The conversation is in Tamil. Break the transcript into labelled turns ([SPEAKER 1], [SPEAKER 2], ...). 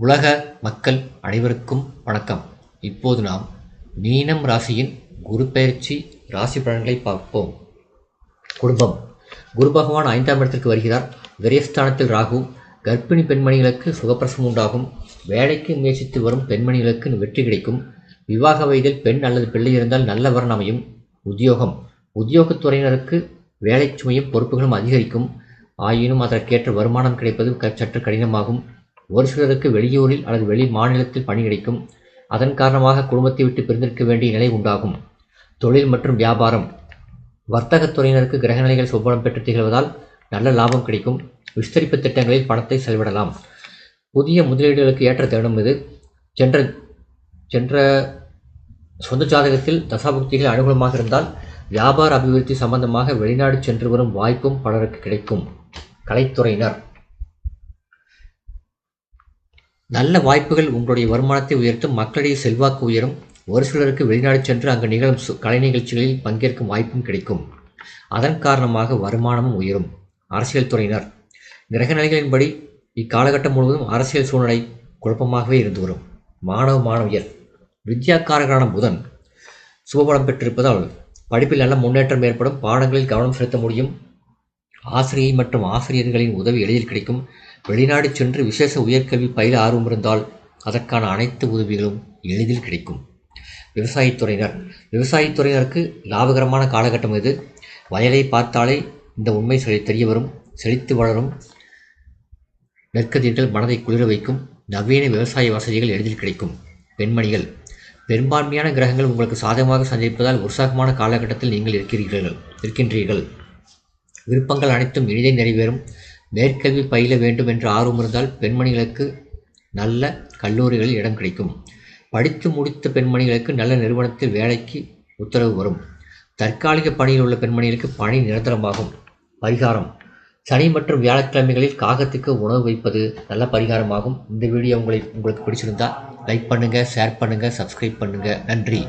[SPEAKER 1] உலக மக்கள் அனைவருக்கும் வணக்கம். இப்போது நாம் மீனம் ராசியின் குரு பெயர்ச்சி ராசி பலன்களை பார்ப்போம். குடும்பம். குரு பகவான் 5ஆம் இடத்திற்கு வருகிறார். விரயஸ்தானத்தில் ராகு. கர்ப்பிணி பெண்மணிகளுக்கு சுகப்பிரசவம் உண்டாகும். வேலைக்கு முயற்சித்து வரும் பெண்மணிகளுக்கு வெற்றி கிடைக்கும். விவாக வயதில் பெண் அல்லது பிள்ளை இருந்தால் நல்ல வரன் அமையும். உத்தியோகம். உத்தியோகத்துறையினருக்கு வேலை சுமையும் பொறுப்புகளும் அதிகரிக்கும். ஆயினும் அதற்கேற்ற வருமானம் கிடைப்பது சற்று கடினமாகும். ஒரு சிலருக்கு வெளியூரில் அல்லது வெளி மாநிலத்தில் பணி கிடைக்கும். அதன் காரணமாக குடும்பத்தை விட்டு பிரிந்திருக்க வேண்டிய நிலை உண்டாகும். தொழில் மற்றும் வியாபாரம். வர்த்தகத்துறையினருக்கு கிரகநிலைகள் சுபலம் பெற்று திகழ்வதால் நல்ல லாபம் கிடைக்கும். விஸ்தரிப்பு திட்டங்களில் பணத்தை செலவிடலாம். புதிய முதலீடுகளுக்கு ஏற்ற தருணம் இது. சென்ற சொந்த ஜாதகத்தில் தசாபுக்திகள் அனுகூலமாக இருந்தால் வியாபார அபிவிருத்தி சம்பந்தமாக வெளிநாடு சென்று வரும் வாய்ப்பும் பலருக்கு கிடைக்கும். கலைத்துறையினர். நல்ல வாய்ப்புகள் உங்களுடைய வருமானத்தை உயர்த்தும். மக்களிடையே செல்வாக்கு உயரும். ஒரு சிலருக்கு வெளிநாடு சென்று அங்கு நிகழும் கலை நிகழ்ச்சிகளில் பங்கேற்கும் வாய்ப்பும் கிடைக்கும். அதன் காரணமாக வருமானமும் உயரும். அரசியல் துறையினர். கிரக நிலைகளின்படி இக்காலகட்டம் முழுவதும் அரசியல் சூழ்நிலை குழப்பமாகவே இருந்து வரும். மாணவியர். வித்யாக்காரகரான புதன் சுபபலம் பெற்றிருப்பதால் படிப்பில் நல்ல முன்னேற்றம் ஏற்படும். பாடங்களில் கவனம் செலுத்த முடியும். ஆசிரியை மற்றும் ஆசிரியர்களின் உதவி எளிதில் கிடைக்கும். வெளிநாடு சென்று விசேஷ உயர்கல்வி பயில ஆர்வம் இருந்தால் அதற்கான அனைத்து உதவிகளும் எளிதில் கிடைக்கும். விவசாயத்துறையினர். விவசாயத்துறையினருக்கு லாபகரமான காலகட்டம் இது. வயலை பார்த்தாலே இந்த உண்மை தெரிய வரும். செழித்து வளரும் நெற்கதிர்கள் மனதை குளிர வைக்கும். நவீன விவசாய வசதிகள் எளிதில் கிடைக்கும். பெண்மணிகள். பெரும்பான்மையான கிரகங்கள் உங்களுக்கு சாதகமாக சந்திப்பதால் உற்சாகமான காலகட்டத்தில் நீங்கள் இருக்கின்றீர்கள். விருப்பங்கள் அனைத்தும் எளிதை நிறைவேறும். மேற்கல்வி பயில வேண்டும் என்ற ஆர்வம் இருந்தால் பெண்மணிகளுக்கு நல்ல கல்லூரிகளில் இடம் கிடைக்கும். படித்து முடித்த பெண்மணிகளுக்கு நல்ல நிறுவனத்தில் வேலைக்கு உத்தரவு வரும். தற்காலிக பணியில் உள்ள பெண்மணிகளுக்கு பணி நிரந்தரமாகும். பரிகாரம். சனி மற்றும் வியாழக்கிழமைகளில் காகத்துக்கு உணவு வைப்பது நல்ல பரிகாரமாகும். இந்த வீடியோ உங்களுக்கு பிடிச்சிருந்தா லைக் பண்ணுங்கள், ஷேர் பண்ணுங்கள், சப்ஸ்கிரைப் பண்ணுங்கள். நன்றி.